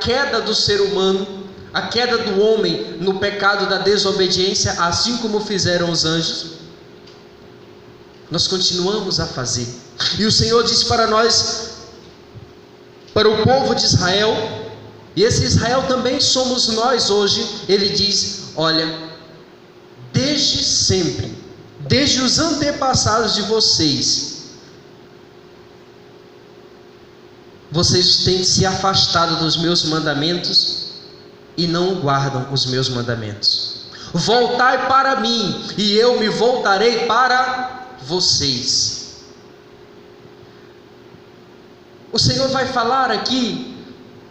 queda do ser humano, a queda do homem no pecado da desobediência, assim como fizeram os anjos, nós continuamos a fazer. E o Senhor diz para nós, para o povo de Israel, e esse Israel também somos nós hoje, Ele diz: olha, desde sempre, desde os antepassados de vocês têm se afastado dos meus mandamentos e não guardam os meus mandamentos. Voltai para mim e eu me voltarei para vocês. O Senhor vai falar aqui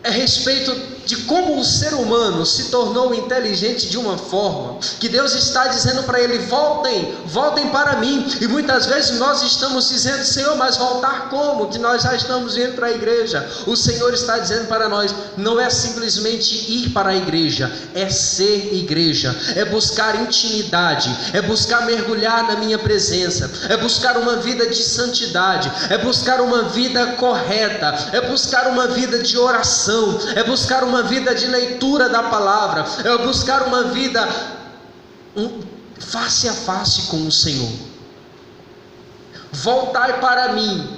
a respeito de como o ser humano se tornou inteligente de uma forma que Deus está dizendo para ele: voltem para mim. E muitas vezes nós estamos dizendo: Senhor, mas voltar como? Que nós já estamos indo para a igreja. O Senhor está dizendo para nós: não é simplesmente ir para a igreja, é ser igreja, é buscar intimidade, é buscar mergulhar na minha presença, é buscar uma vida de santidade, é buscar uma vida correta, é buscar uma vida de oração, é buscar uma vida de leitura da palavra, é buscar uma vida face a face com o Senhor. Voltai para mim,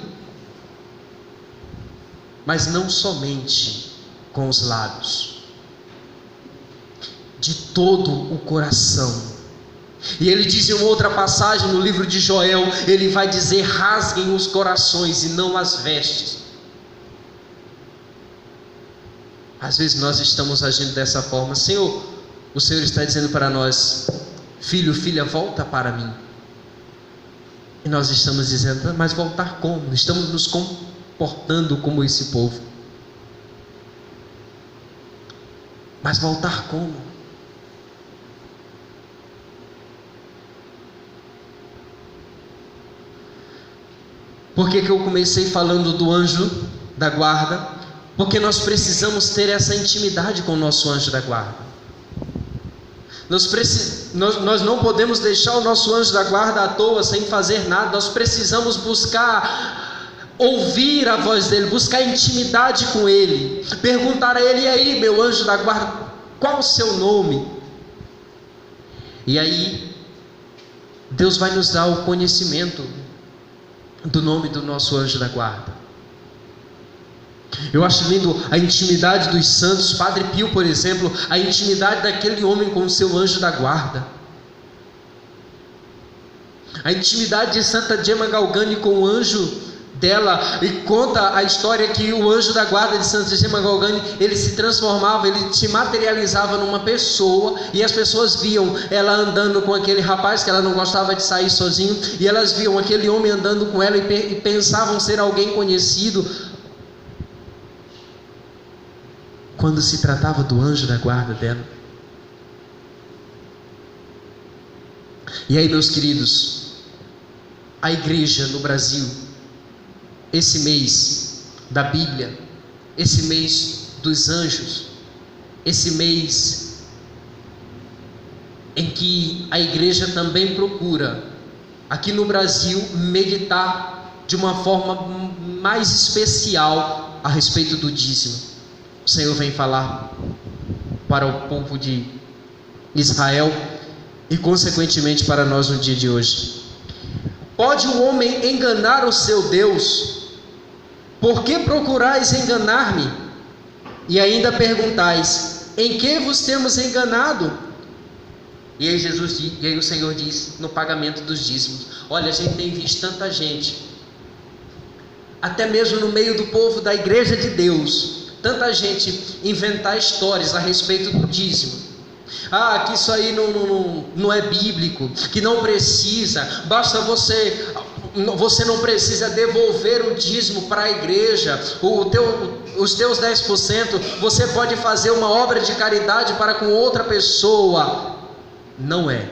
mas não somente com os lábios, de todo o coração. E ele diz em uma outra passagem no livro de Joel, ele vai dizer: rasguem os corações e não as vestes. Às vezes nós estamos agindo dessa forma. Senhor, o Senhor está dizendo para nós: filho, filha, volta para mim. E nós estamos dizendo: mas voltar como? Estamos nos comportando como esse povo. Mas voltar como? Por que eu comecei falando do anjo da guarda? Porque nós precisamos ter essa intimidade com o nosso anjo da guarda. Nós não podemos deixar o nosso anjo da guarda à toa, sem fazer nada. Nós precisamos buscar ouvir a voz dele, buscar intimidade com ele, perguntar a ele: e aí, meu anjo da guarda, qual o seu nome? E aí Deus vai nos dar o conhecimento do nome do nosso anjo da guarda. Eu acho lindo a intimidade dos santos. Padre Pio, por exemplo, a intimidade daquele homem com o seu anjo da guarda, a intimidade de Santa Gemma Galgani com o anjo dela. E conta a história que o anjo da guarda de Santa Gemma Galgani, ele se transformava, ele se materializava numa pessoa, e as pessoas viam ela andando com aquele rapaz, que ela não gostava de sair sozinho, e elas viam aquele homem andando com ela e pensavam ser alguém conhecido, quando se tratava do anjo da guarda dela. E aí, meus queridos, a igreja no Brasil, esse mês da Bíblia, esse mês dos anjos, esse mês em que a igreja também procura, aqui no Brasil, meditar de uma forma mais especial a respeito do dízimo. O Senhor vem falar para o povo de Israel e consequentemente para nós no dia de hoje. Pode o homem enganar o seu Deus? Por que procurais enganar-me? E ainda perguntais: em que vos temos enganado? E aí o Senhor diz: no pagamento dos dízimos. Olha, a gente tem visto tanta gente, até mesmo no meio do povo da igreja de Deus, tanta gente inventar histórias a respeito do dízimo. Que isso aí não é bíblico, que não precisa, basta você não precisa devolver o dízimo para a igreja, os teus 10%, você pode fazer uma obra de caridade para com outra pessoa. Não é.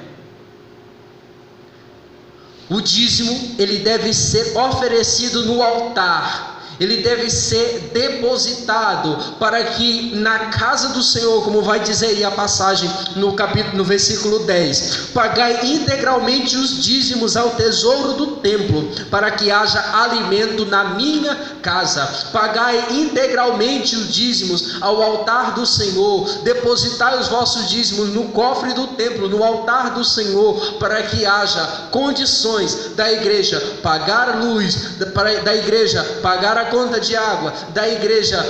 O dízimo, ele deve ser oferecido no altar. ele deve ser depositado para que na casa do Senhor, como vai dizer aí a passagem no versículo 10, pagai integralmente os dízimos ao tesouro do templo, para que haja alimento na minha casa. Pagai integralmente os dízimos ao altar do Senhor, depositai os vossos dízimos no cofre do templo, no altar do Senhor, para que haja condições da igreja pagar a luz, da igreja pagar a conta de água, da igreja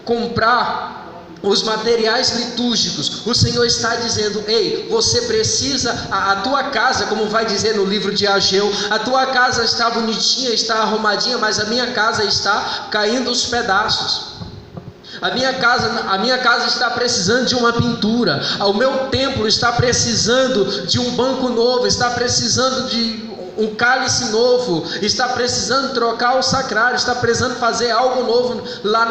comprar os materiais litúrgicos. O Senhor está dizendo: ei, você precisa, a tua casa, como vai dizer no livro de Ageu, a tua casa está bonitinha, está arrumadinha, mas a minha casa está caindo aos pedaços. A minha casa está precisando de uma pintura. O meu templo está precisando de um banco novo, está precisando de um cálice novo, está precisando trocar o sacrário, está precisando fazer algo novo lá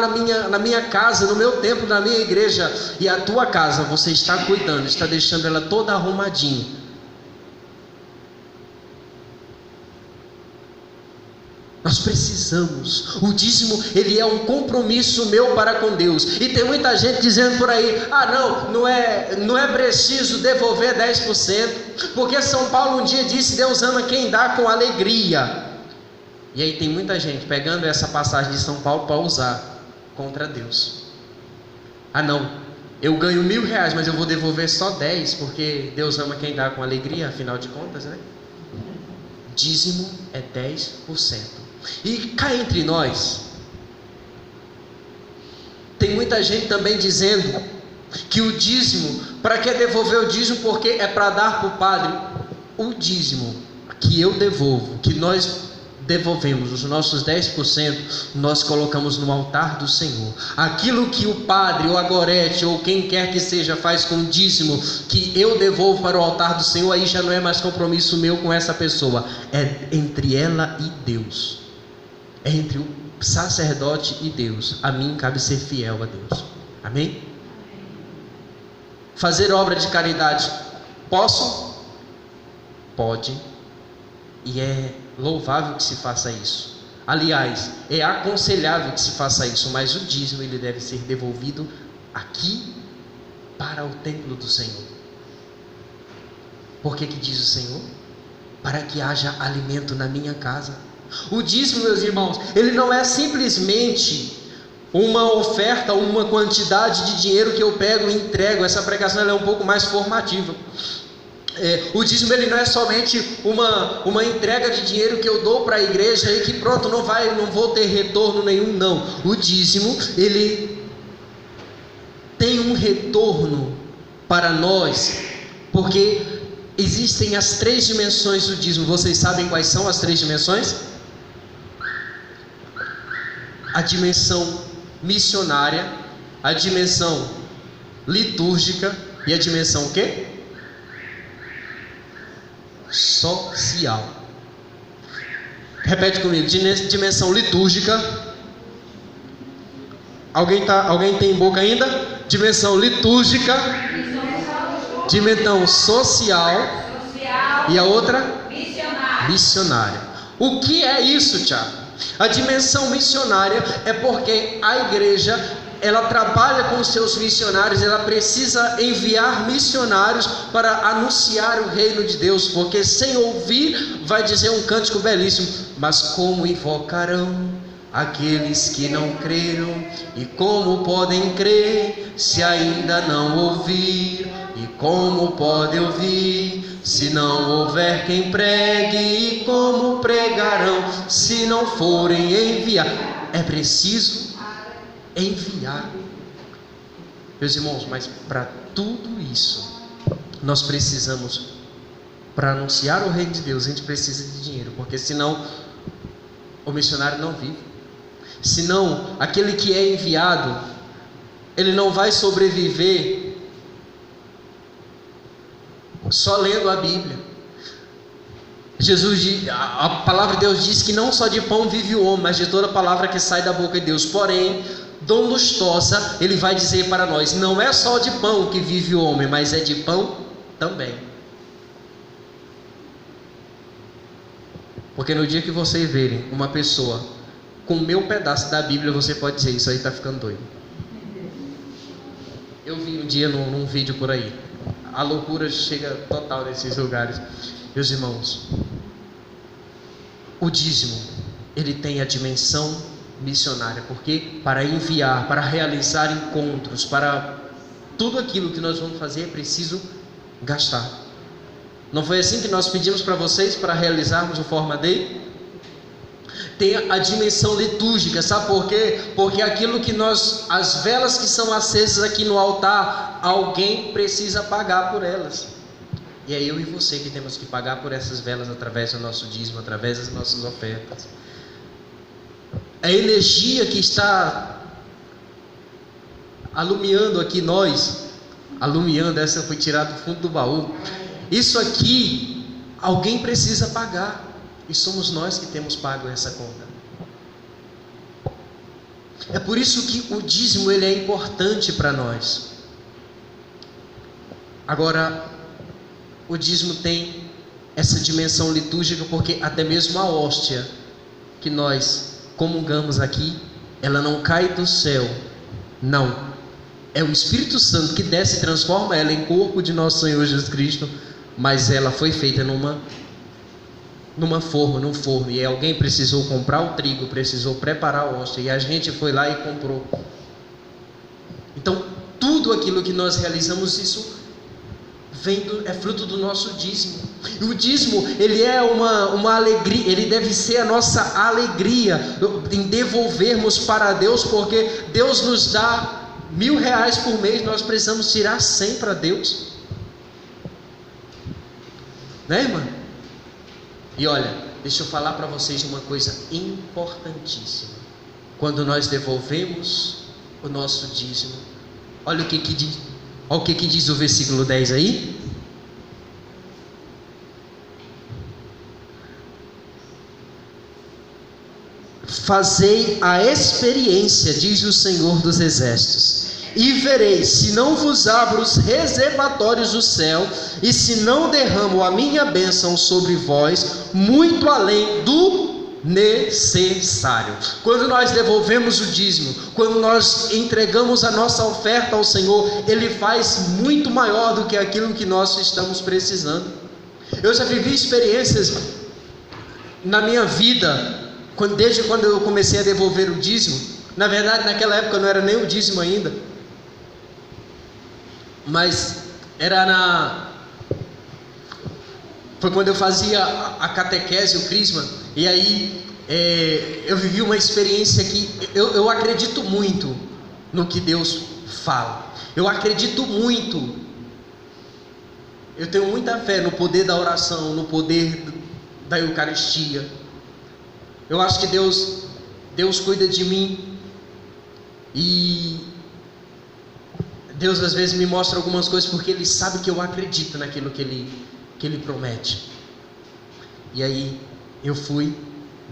na minha casa, no meu templo, na minha igreja. E a tua casa você está cuidando, está deixando ela toda arrumadinha. Nós precisamos. O dízimo, ele é um compromisso meu para com Deus. E tem muita gente dizendo por aí: não é preciso devolver 10%, porque São Paulo um dia disse: Deus ama quem dá com alegria. E aí tem muita gente pegando essa passagem de São Paulo para usar contra Deus. Eu ganho R$1.000, mas eu vou devolver só 10, porque Deus ama quem dá com alegria, afinal de contas, né? Dízimo é 10%. E cá entre nós, tem muita gente também dizendo que o dízimo, para que devolver o dízimo? Porque é para dar para o padre. O dízimo que eu devolvo, que nós devolvemos, os nossos 10%, nós colocamos no altar do Senhor. Aquilo que o padre, ou a gorete, ou quem quer que seja, faz com o dízimo que eu devolvo para o altar do Senhor, aí já não é mais compromisso meu com essa pessoa, é entre ela e Deus, é entre o sacerdote e Deus. A mim cabe ser fiel a Deus. Amém? Fazer obra de caridade, posso? Pode, e é louvável que se faça isso. Aliás, é aconselhável que se faça isso, mas o dízimo, ele deve ser devolvido aqui para o templo do Senhor. Por que diz o Senhor? Para que haja alimento na minha casa. O dízimo, meus irmãos, ele não é simplesmente uma oferta, uma quantidade de dinheiro que eu pego e entrego. Essa pregação ela é um pouco mais formativa. O dízimo, ele não é somente uma entrega de dinheiro que eu dou para a igreja e que pronto, não vou ter retorno nenhum. Não, o dízimo, ele tem um retorno para nós, porque existem as 3 dimensões do dízimo. Vocês sabem quais são as 3 dimensões? A dimensão missionária, a dimensão litúrgica e a dimensão o quê? Social. Repete comigo: dimensão litúrgica. Alguém tem em boca ainda? Dimensão litúrgica, dimensão social e a outra? Missionária. O que é isso, Tiago? A dimensão missionária é porque a igreja, ela trabalha com seus missionários, ela precisa enviar missionários para anunciar o reino de Deus, porque sem ouvir, vai dizer um cântico belíssimo: mas como invocarão aqueles que não creram? E como podem crer se ainda não ouvir? E como podem ouvir se não houver quem pregue? E como pregarão se não forem enviados? É preciso enviar. Meus irmãos, mas para tudo isso, nós precisamos, para anunciar o reino de Deus, a gente precisa de dinheiro, porque senão o missionário não vive. Senão aquele que é enviado, ele não vai sobreviver só lendo a Bíblia. A palavra de Deus diz que não só de pão vive o homem, mas de toda palavra que sai da boca de Deus. Porém, Dom Lustosa, ele vai dizer para nós: não é só de pão que vive o homem, mas é de pão também. Porque no dia que vocês verem uma pessoa com o meu pedaço da Bíblia, você pode dizer, isso aí está ficando doido. Eu vi um dia num vídeo por aí, a loucura chega total nesses lugares. Meus irmãos, o dízimo, ele tem a dimensão missionária, porque para enviar, para realizar encontros, para tudo aquilo que nós vamos fazer, é preciso gastar. Não foi assim que nós pedimos para vocês para realizarmos o Forma Day? Tem a dimensão litúrgica, sabe por quê? Porque aquilo que as velas que são acesas aqui no altar, alguém precisa pagar por elas. E é eu e você que temos que pagar por essas velas através do nosso dízimo, através das nossas ofertas. A energia que está alumiando aqui nós, essa foi tirada do fundo do baú. Isso aqui, alguém precisa pagar. E somos nós que temos pago essa conta. É por isso que o dízimo ele é importante para nós. Agora, o dízimo tem essa dimensão litúrgica, porque até mesmo a hóstia que nós comungamos aqui, ela não cai do céu. Não. É o Espírito Santo que desce e transforma ela em corpo de nosso Senhor Jesus Cristo, mas ela foi feita num forno, e alguém precisou comprar o trigo, precisou preparar a hóstia, e a gente foi lá e comprou. Então, tudo aquilo que nós realizamos, isso é fruto do nosso dízimo. E o dízimo, ele é uma alegria, ele deve ser a nossa alegria em devolvermos para Deus, porque Deus nos dá R$1.000 por mês, nós precisamos tirar 100 para Deus, né, irmã? E olha, deixa eu falar para vocês uma coisa importantíssima. Quando nós devolvemos o nosso dízimo, olha o que diz, olha o que diz o versículo 10 aí. Fazei a experiência, diz o Senhor dos Exércitos, e vereis se não vos abro os reservatórios do céu, e se não derramo a minha bênção sobre vós, muito além do necessário. Quando nós devolvemos o dízimo, quando nós entregamos a nossa oferta ao Senhor, Ele faz muito maior do que aquilo que nós estamos precisando. Eu já vivi experiências na minha vida, desde quando eu comecei a devolver o dízimo. Na verdade, naquela época não era nem o dízimo ainda, mas foi quando eu fazia a catequese, o crisma, e aí eu vivi uma experiência que eu acredito muito no que Deus fala, eu acredito muito, eu tenho muita fé no poder da oração, no poder da Eucaristia. Eu acho que Deus cuida de mim, e Deus às vezes me mostra algumas coisas porque Ele sabe que eu acredito naquilo que Ele promete. E aí eu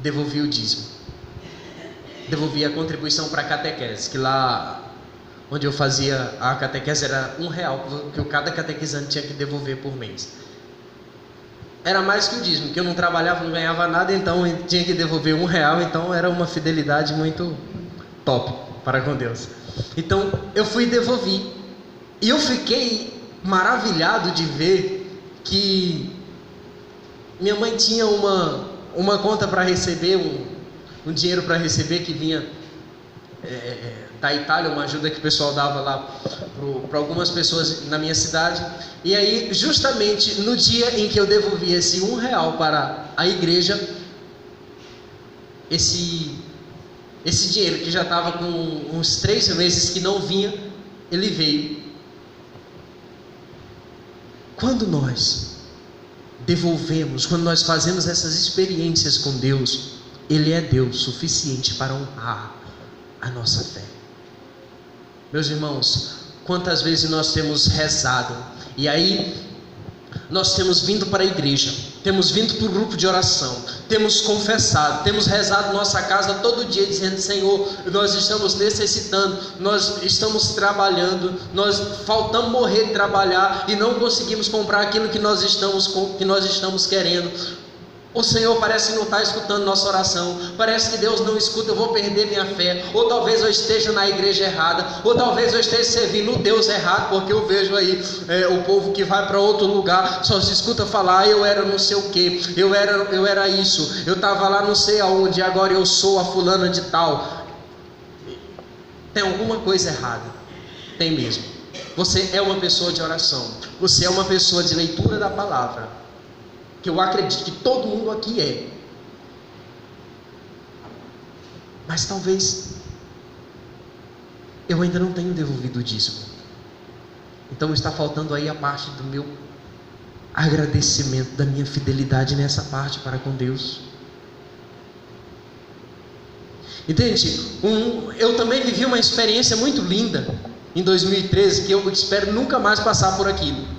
devolvi o dízimo, devolvi a contribuição para a catequese, que lá onde eu fazia a catequese era R$1 que cada catequizante tinha que devolver por mês. Era mais que o dízimo, porque eu não trabalhava, não ganhava nada, então eu tinha que devolver R$1, então era uma fidelidade muito top para com Deus. Então eu fui e devolvi, e eu fiquei maravilhado de ver que minha mãe tinha uma conta para receber, um dinheiro para receber que vinha da Itália, uma ajuda que o pessoal dava lá para algumas pessoas na minha cidade. E aí, justamente no dia em que eu devolvi esse R$1 para a igreja, esse dinheiro que já estava com uns 3 meses que não vinha, ele veio. Quando nós devolvemos, quando nós fazemos essas experiências com Deus, Ele é Deus suficiente para honrar a nossa fé. Meus irmãos, quantas vezes nós temos rezado, e aí nós temos vindo para a igreja, temos vindo para o grupo de oração, temos confessado, temos rezado nossa casa todo dia dizendo: Senhor, nós estamos necessitando, nós estamos trabalhando, nós faltamos morrer de trabalhar e não conseguimos comprar aquilo que nós estamos querendo. O Senhor parece que não está escutando nossa oração, parece que Deus não escuta, eu vou perder minha fé, ou talvez eu esteja na igreja errada, ou talvez eu esteja servindo o Deus errado, porque eu vejo aí o povo que vai para outro lugar, só se escuta falar, eu era não sei o que, eu era isso, eu estava lá não sei aonde, agora eu sou a fulana de tal. Tem alguma coisa errada, tem mesmo. Você é uma pessoa de oração, você é uma pessoa de leitura da palavra, que eu acredito que todo mundo aqui é, mas talvez eu ainda não tenho devolvido o dízimo. Então está faltando aí a parte do meu agradecimento, da minha fidelidade nessa parte para com Deus. Entende? Eu também vivi uma experiência muito linda em 2013, que eu espero nunca mais passar por aquilo.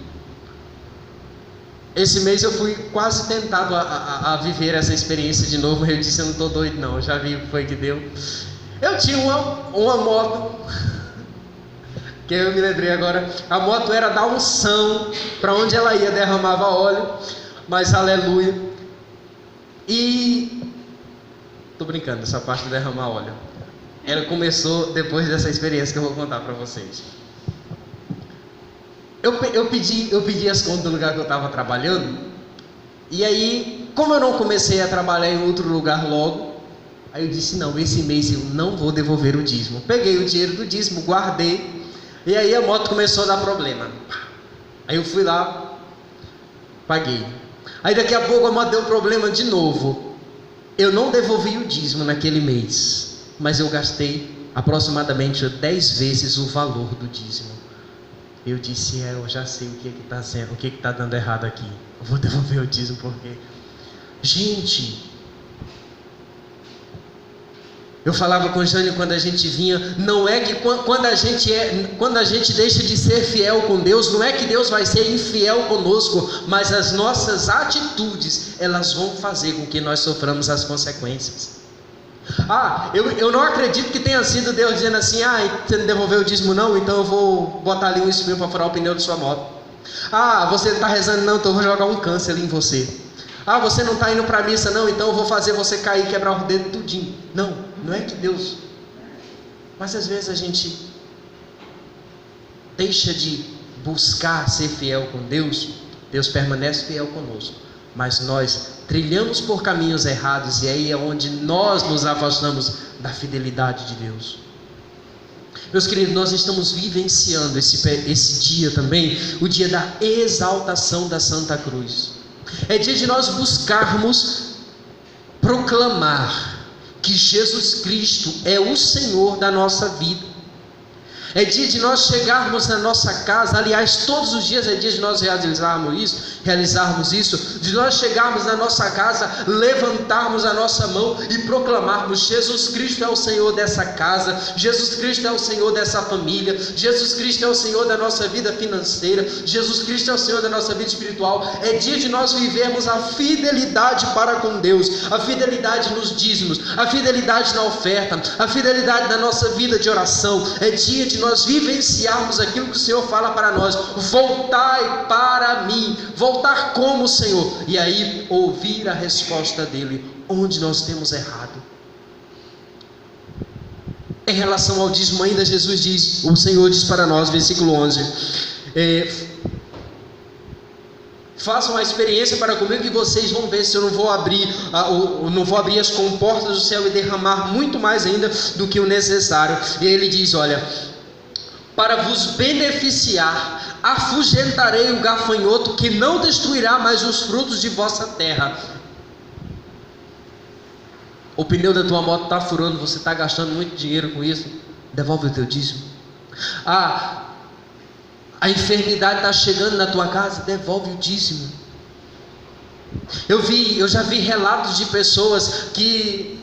Esse mês eu fui quase tentado a viver essa experiência de novo, mas eu disse, eu não estou doido não, eu já vi o que foi que deu. Eu tinha uma moto, que eu me lembrei agora, a moto era da unção, para onde ela ia derramava óleo, mas aleluia. E, estou brincando, essa parte de derramar óleo, ela começou depois dessa experiência que eu vou contar para vocês. Eu pedi as contas do lugar que eu estava trabalhando, e aí, como eu não comecei a trabalhar em outro lugar logo, aí eu disse, não, esse mês eu não vou devolver o dízimo. Peguei o dinheiro do dízimo, guardei, e aí a moto começou a dar problema. Aí eu fui lá, paguei. Aí daqui a pouco a moto deu problema de novo. Eu não devolvi o dízimo naquele mês, mas eu gastei aproximadamente 10 vezes o valor do dízimo. Eu disse, eu já sei o que está sendo, o que está dando errado aqui. Eu vou devolver o dízimo porque... Gente, eu falava com o Jânio quando a gente vinha, não é que quando a gente deixa de ser fiel com Deus, não é que Deus vai ser infiel conosco, mas as nossas atitudes, elas vão fazer com que nós soframos as consequências. Eu não acredito que tenha sido Deus dizendo assim, você não devolveu o dízimo não, então eu vou botar ali um espinho para furar o pneu de sua moto. Você está rezando não, então eu vou jogar um câncer ali em você. Você não está indo para a missa não, então eu vou fazer você cair e quebrar o dedo tudinho. Não é que Deus... Mas às vezes a gente deixa de buscar ser fiel com Deus, Deus permanece fiel conosco, mas nós trilhamos por caminhos errados, e aí é onde nós nos afastamos da fidelidade de Deus. Meus queridos, nós estamos vivenciando esse dia também, o dia da exaltação da Santa Cruz. É dia de nós buscarmos proclamar que Jesus Cristo é o Senhor da nossa vida. É dia de nós chegarmos na nossa casa, aliás, todos os dias é dia de nós realizarmos isso, de nós chegarmos na nossa casa, levantarmos a nossa mão e proclamarmos: Jesus Cristo é o Senhor dessa casa, Jesus Cristo é o Senhor dessa família, Jesus Cristo é o Senhor da nossa vida financeira, Jesus Cristo é o Senhor da nossa vida espiritual. É dia de nós vivermos a fidelidade para com Deus, a fidelidade nos dízimos, a fidelidade na oferta, a fidelidade na nossa vida de oração. É dia de nós vivenciarmos aquilo que o Senhor fala para nós: voltai para mim. Voltar como, Senhor? E aí ouvir a resposta dele, onde nós temos errado. Em relação ao dízimo ainda, Jesus diz, o Senhor diz para nós, versículo 11, façam a experiência para comigo, que vocês vão ver se eu não vou abrir as comportas do céu e derramar muito mais ainda do que o necessário. E ele diz, olha: para vos beneficiar, afugentarei o gafanhoto, que não destruirá mais os frutos de vossa terra. O pneu da tua moto está furando, você está gastando muito dinheiro com isso, devolve o teu dízimo. A enfermidade está chegando na tua casa, devolve o dízimo. Eu já vi relatos de pessoas que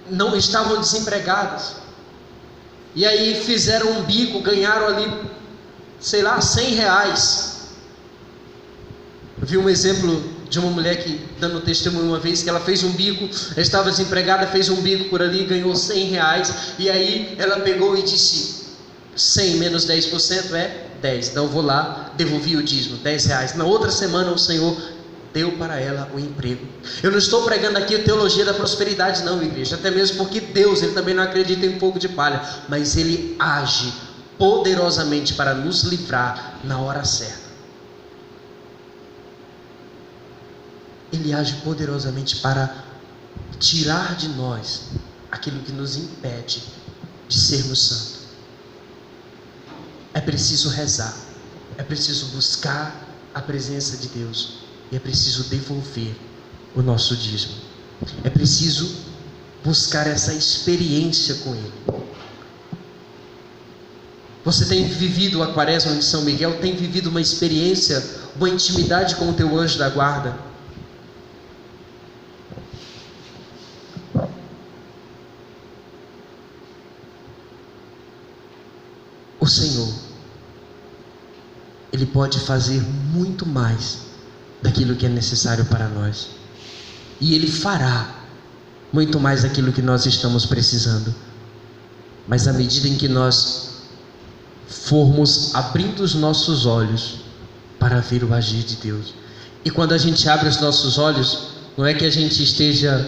não estavam desempregadas, e aí fizeram um bico, ganharam ali, sei lá, R$100. Eu vi um exemplo de uma mulher que, dando testemunho uma vez, que ela fez um bico, ela estava desempregada, fez um bico por ali, ganhou R$100, e aí ela pegou e disse: 100 menos 10% é 10. Então eu vou lá, devolvi o dízimo, R$10. Na outra semana o Senhor deu para ela o emprego. Eu não estou pregando aqui a teologia da prosperidade não, igreja, até mesmo porque Deus, Ele também não acredita em fogo de palha, mas Ele age poderosamente para nos livrar na hora certa. Ele age poderosamente para tirar de nós aquilo que nos impede de sermos santos. É preciso rezar, é preciso buscar a presença de Deus e é preciso devolver o nosso dízimo. É preciso buscar essa experiência com Ele. Você tem vivido a Quaresma de São Miguel, tem vivido uma experiência, uma intimidade com o teu anjo da guarda? O Senhor, Ele pode fazer muito mais daquilo que é necessário para nós. E Ele fará muito mais daquilo que nós estamos precisando. Mas à medida em que nós formos abrindo os nossos olhos para ver o agir de Deus. E quando a gente abre os nossos olhos, não é que a gente esteja,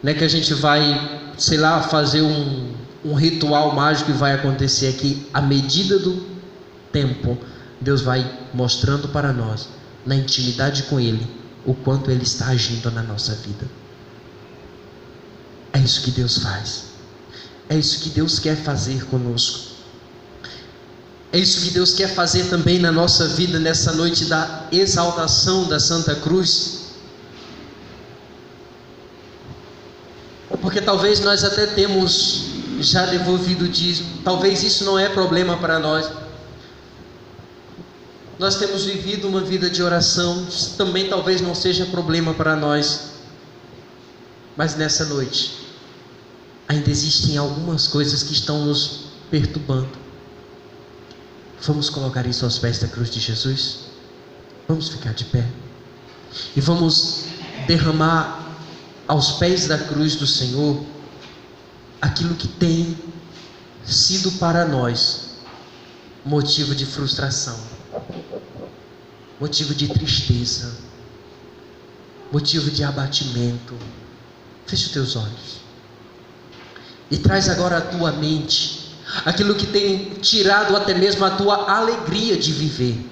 não é que a gente vai, sei lá, fazer um ritual mágico e vai acontecer aqui. À medida do tempo, Deus vai mostrando para nós, na intimidade com Ele, o quanto Ele está agindo na nossa vida. É isso que Deus faz. É isso que Deus quer fazer conosco. É isso que Deus quer fazer também na nossa vida, nessa noite da exaltação da Santa Cruz. Porque talvez nós até temos já devolvido o dízimo, talvez isso não é problema para nós. Nós temos vivido uma vida de oração, isso também talvez não seja problema para nós. Mas nessa noite, ainda existem algumas coisas que estão nos perturbando. Vamos colocar isso aos pés da cruz de Jesus? Vamos ficar de pé e vamos derramar aos pés da cruz do Senhor aquilo que tem sido para nós motivo de frustração, motivo de tristeza, motivo de abatimento. Feche os teus olhos e traz agora à tua mente aquilo que tem tirado até mesmo a tua alegria de viver.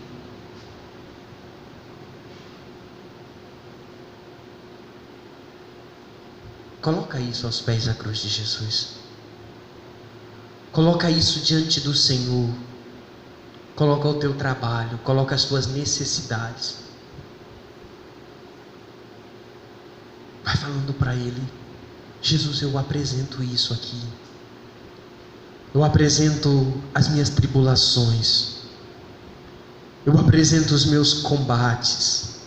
Coloca isso aos pés da cruz de Jesus. Coloca isso diante do Senhor. Coloca o teu trabalho, coloca as tuas necessidades. Vai falando para Ele: Jesus, eu apresento isso aqui. Eu apresento as minhas tribulações. Eu apresento os meus combates.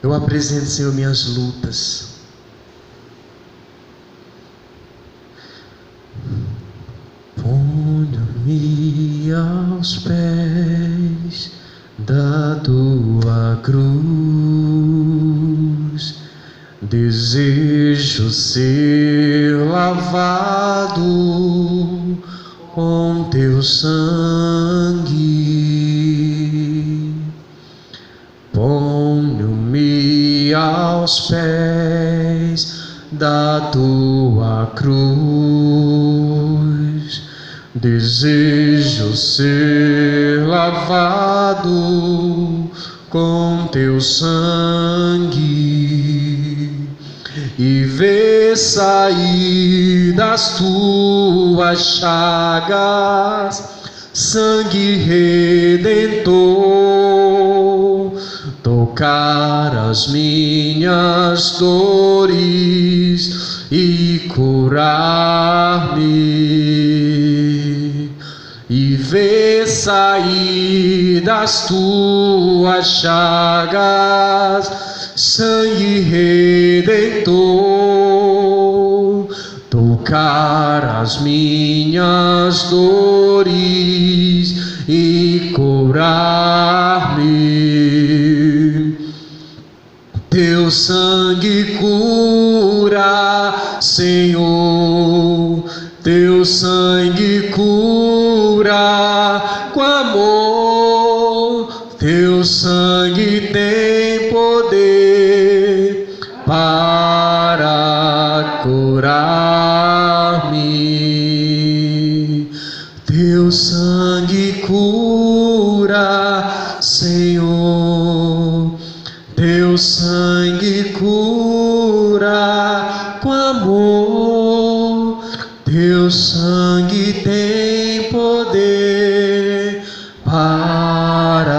Eu apresento, Senhor, minhas lutas. Ponho-me aos pés da tua cruz. Desejo ser lavado com teu sangue. Ponho-me aos pés da tua cruz. Desejo ser lavado com teu sangue e ver sair das tuas chagas sangue redentor, tocar as minhas dores e curar-me, e ver sair das tuas chagas sangue redentor, tocar as minhas dores e curar-me. Teu sangue cura, Senhor, teu sangue cura Teu sangue tem poder para...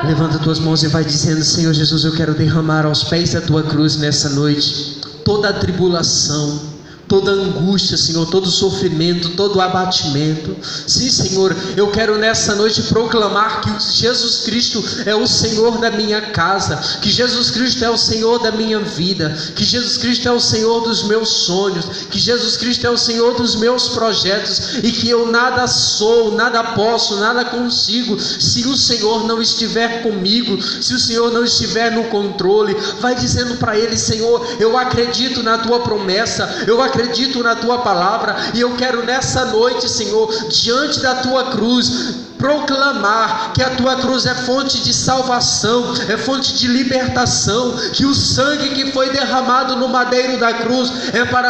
Levanta tuas mãos e vai dizendo: Senhor Jesus, eu quero derramar aos pés da tua cruz nessa noite toda a tribulação, toda a angústia, Senhor, todo o sofrimento, todo o abatimento. Sim, Senhor, eu quero nessa noite proclamar que Jesus Cristo é o Senhor da minha casa, que Jesus Cristo é o Senhor da minha vida, que Jesus Cristo é o Senhor dos meus sonhos, que Jesus Cristo é o Senhor dos meus projetos, e que eu nada sou, nada posso, nada consigo se o Senhor não estiver comigo, se o Senhor não estiver no controle. Vai dizendo para Ele: Senhor, eu acredito na tua promessa, eu acredito na tua palavra, e eu quero nessa noite, Senhor, diante da tua cruz, proclamar que a tua cruz é fonte de salvação, é fonte de libertação, que o sangue que foi derramado no madeiro da cruz é para